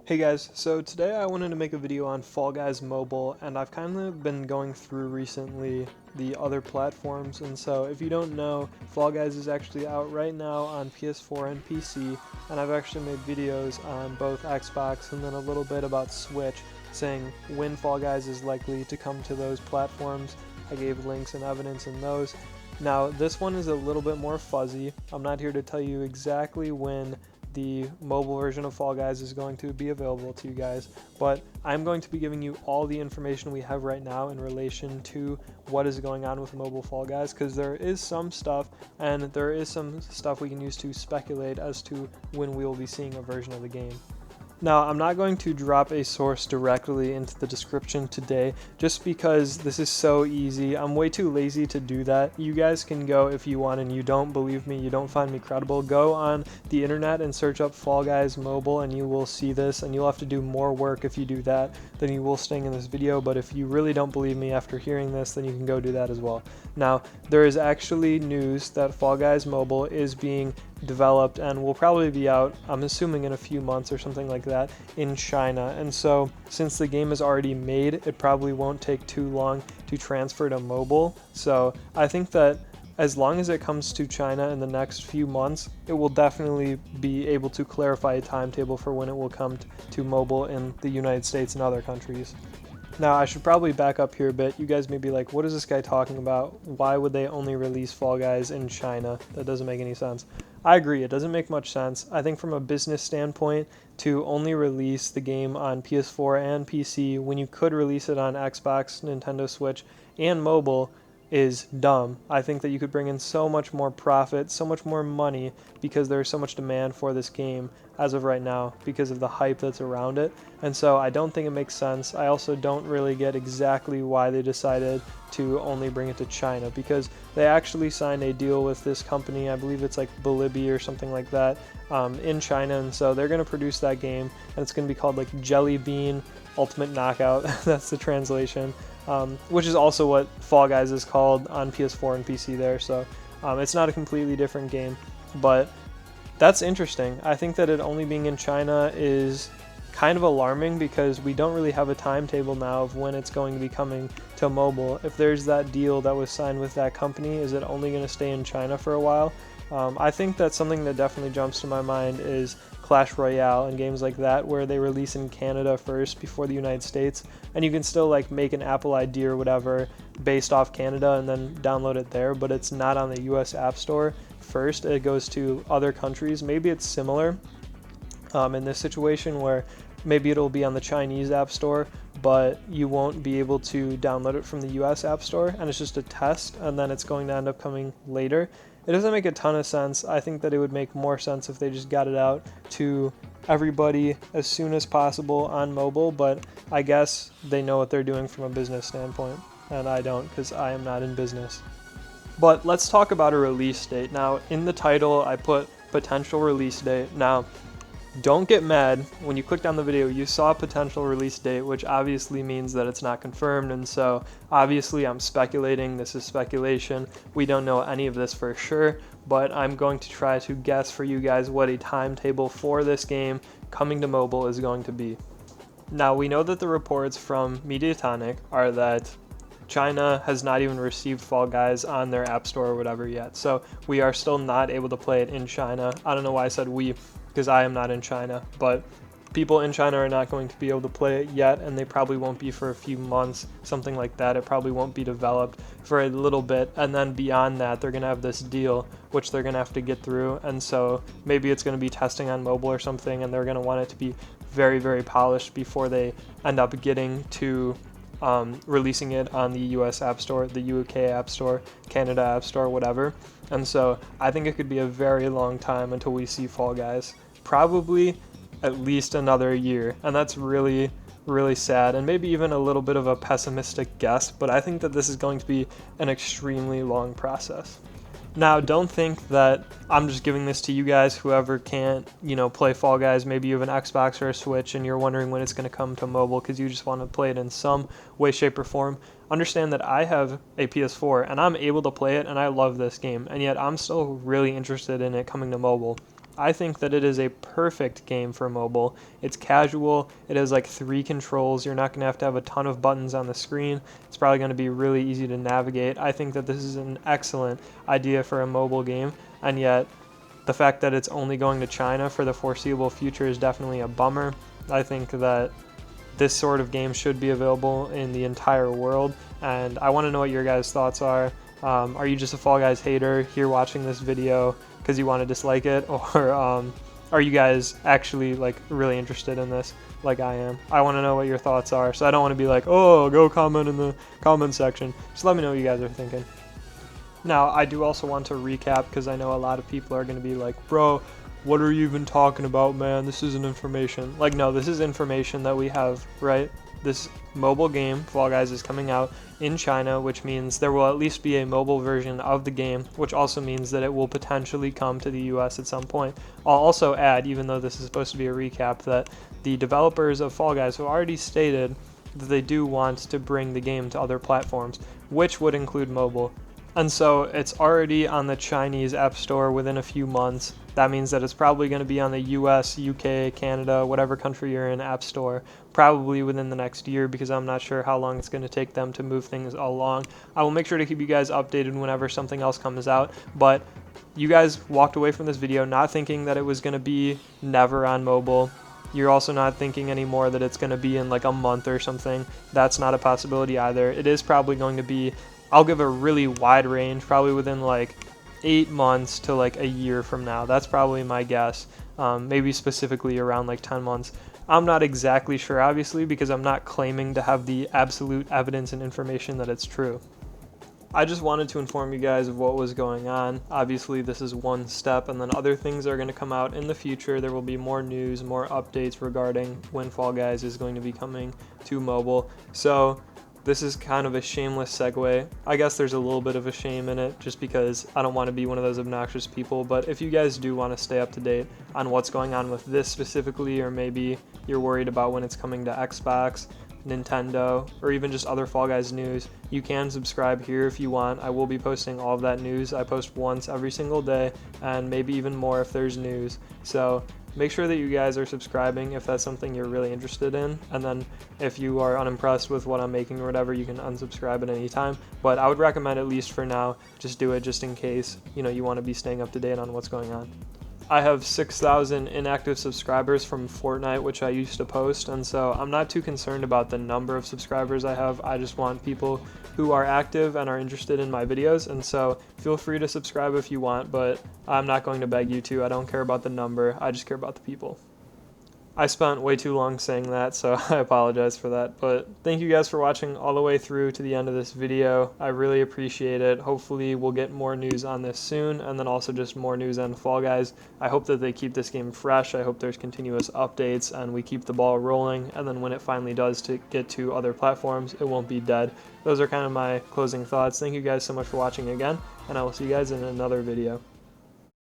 Hey guys, so today I wanted to make a video on Fall Guys Mobile, and I've kind of been going through recently the other platforms, and so if you don't know, Fall Guys is actually out right now on PS4 and PC, and I've actually made videos on both Xbox and then a little bit about Switch, saying when Fall Guys is likely to come to those platforms. I gave links and evidence in those. Now, this one is a little bit more fuzzy. I'm not here to tell you exactly when the mobile version of Fall Guys is going to be available to you guys, but I'm going to be giving you all the information we have right now in relation to what is going on with mobile Fall Guys, because there is some stuff and there is some stuff we can use to speculate as to when we will be seeing a version of the game. Now, I'm not going to drop a source directly into the description today just because this is so easy. I'm way too lazy to do that. You guys can go if you want and you don't believe me, you don't find me credible, go on the internet and search up Fall Guys Mobile and you will see this, and you'll have to do more work if you do that than you will staying in this video. But if you really don't believe me after hearing this, then you can go do that as well. Now, there is actually news that Fall Guys Mobile is being developed and will probably be out, I'm assuming, in a few months or something like that in China. And so since the game is already made, it probably won't take too long to transfer to mobile. So I think that as long as it comes to China in the next few months, it will definitely be able to clarify a timetable for when it will come to mobile in the United States and other countries. Now, I should probably back up here a bit. You guys may be like, what is this guy talking about? Why would they only release Fall Guys in China? That doesn't make any sense. I agree, it doesn't make much sense. I think from a business standpoint, to only release the game on PS4 and PC when you could release it on Xbox, Nintendo Switch, and mobile is dumb. I think that you could bring in so much more profit, so much more money, because there's so much demand for this game as of right now because of the hype that's around it. And so I don't think it makes sense. I also don't really get exactly why they decided to only bring it to China, because they actually signed a deal with this company, I believe it's like Bilibi or something like that, in China, and so they're going to produce that game, and it's going to be called like Jelly Bean Ultimate Knockout. That's the translation. Which is also what Fall Guys is called on PS4 and PC there, so it's not a completely different game, but that's interesting. I think that it only being in China is kind of alarming because we don't really have a timetable now of when it's going to be coming to mobile. If there's that deal that was signed with that company, is it only going to stay in China for a while? I think that something that definitely jumps to my mind is Clash Royale and games like that, where they release in Canada first before the United States, and you can still like make an Apple ID or whatever based off Canada and then download it there, but it's not on the US App Store first. It goes to other countries. Maybe it's similar in this situation where maybe it'll be on the Chinese App Store, but you won't be able to download it from the US App Store, and it's just a test, and then it's going to end up coming later. It doesn't make a ton of sense. I think that it would make more sense if they just got it out to everybody as soon as possible on mobile, but I guess they know what they're doing from a business standpoint, and I don't, because I am not in business. But let's talk about a release date. Now, in the title, I put potential release date. Now, don't get mad. When you clicked on the video, you saw potential release date, which obviously means that it's not confirmed, and so obviously I'm speculating. This is speculation. We don't know any of this for sure, but I'm going to try to guess for you guys what a timetable for this game coming to mobile is going to be. Now, we know that the reports from Mediatonic are that China has not even received Fall Guys on their app store or whatever yet, so we are still not able to play it in China. I don't know why I said we, because I am not in China, but people in China are not going to be able to play it yet, and they probably won't be for a few months, something like that. It probably won't be developed for a little bit, and then beyond that, they're going to have this deal, which they're going to have to get through, and so maybe it's going to be testing on mobile or something, and they're going to want it to be very, very polished before they end up getting to releasing it on the US App Store, the UK App Store, Canada App Store, whatever. And so I think it could be a very long time until we see Fall Guys. Probably at least another year, and that's really, really sad, and maybe even a little bit of a pessimistic guess, but I think that this is going to be an extremely long process. Now, don't think that I'm just giving this to you guys, whoever can't, play Fall Guys. Maybe you have an Xbox or a Switch and you're wondering when it's going to come to mobile because you just want to play it in some way, shape, or form. Understand that I have a PS4 and I'm able to play it, and I love this game, and yet I'm still really interested in it coming to mobile. I think that it is a perfect game for mobile. It's casual, it has like 3 controls, you're not going to have a ton of buttons on the screen, it's probably going to be really easy to navigate. I think that this is an excellent idea for a mobile game, and yet the fact that it's only going to China for the foreseeable future is definitely a bummer. I think that this sort of game should be available in the entire world, and I want to know what your guys' thoughts are. Are you just a Fall Guys hater here watching this video because you want to dislike it, or are you guys actually like really interested in this like I am? I want to know what your thoughts are, so I don't want to be like, oh, go comment in the comment section. Just let me know what you guys are thinking. Now, I do also want to recap, because I know a lot of people are going to be like, bro, what are you even talking about, man? This isn't information. Like, no, this is information that we have, right? This mobile game, Fall Guys, is coming out in China, which means there will at least be a mobile version of the game, which also means that it will potentially come to the US at some point. I'll also add, even though this is supposed to be a recap, that the developers of Fall Guys have already stated that they do want to bring the game to other platforms, which would include mobile. And so it's already on the Chinese App Store within a few months. That means that it's probably going to be on the US, UK, Canada, whatever country you're in App Store, probably within the next year, because I'm not sure how long it's going to take them to move things along. I will make sure to keep you guys updated whenever something else comes out, but you guys walked away from this video not thinking that it was going to be never on mobile. You're also not thinking anymore that it's going to be in like a month or something. That's not a possibility either. It is probably going to be, I'll give a really wide range, probably within like 8 months to like a year from now. That's probably my guess. Maybe specifically around like 10 months. I'm not exactly sure, obviously, because I'm not claiming to have the absolute evidence and information that it's true. I just wanted to inform you guys of what was going on. Obviously, this is one step, and then other things are going to come out in the future. There will be more news, more updates regarding when Fall Guys is going to be coming to mobile. So this is kind of a shameless segue. I guess there's a little bit of a shame in it, just because I don't want to be one of those obnoxious people, but if you guys do want to stay up to date on what's going on with this specifically, or maybe you're worried about when it's coming to Xbox, Nintendo, or even just other Fall Guys news, you can subscribe here if you want. I will be posting all of that news. I post once every single day, and maybe even more if there's news. So make sure that you guys are subscribing if that's something you're really interested in, and then if you are unimpressed with what I'm making or whatever, you can unsubscribe at any time. But I would recommend, at least for now, just do it just in case, you know, you want to be staying up to date on what's going on. I have 6,000 inactive subscribers from Fortnite, which I used to post, and so I'm not too concerned about the number of subscribers I have. I just want people who are active and are interested in my videos, and so feel free to subscribe if you want, but I'm not going to beg you to. I don't care about the number, I just care about the people. I spent way too long saying that, so I apologize for that, but thank you guys for watching all the way through to the end of this video. I really appreciate it. Hopefully we'll get more news on this soon, and then also just more news on Fall Guys. I hope that they keep this game fresh. I hope there's continuous updates and we keep the ball rolling, and then when it finally does to get to other platforms, it won't be dead. Those are kind of my closing thoughts. Thank you guys so much for watching again, and I will see you guys in another video.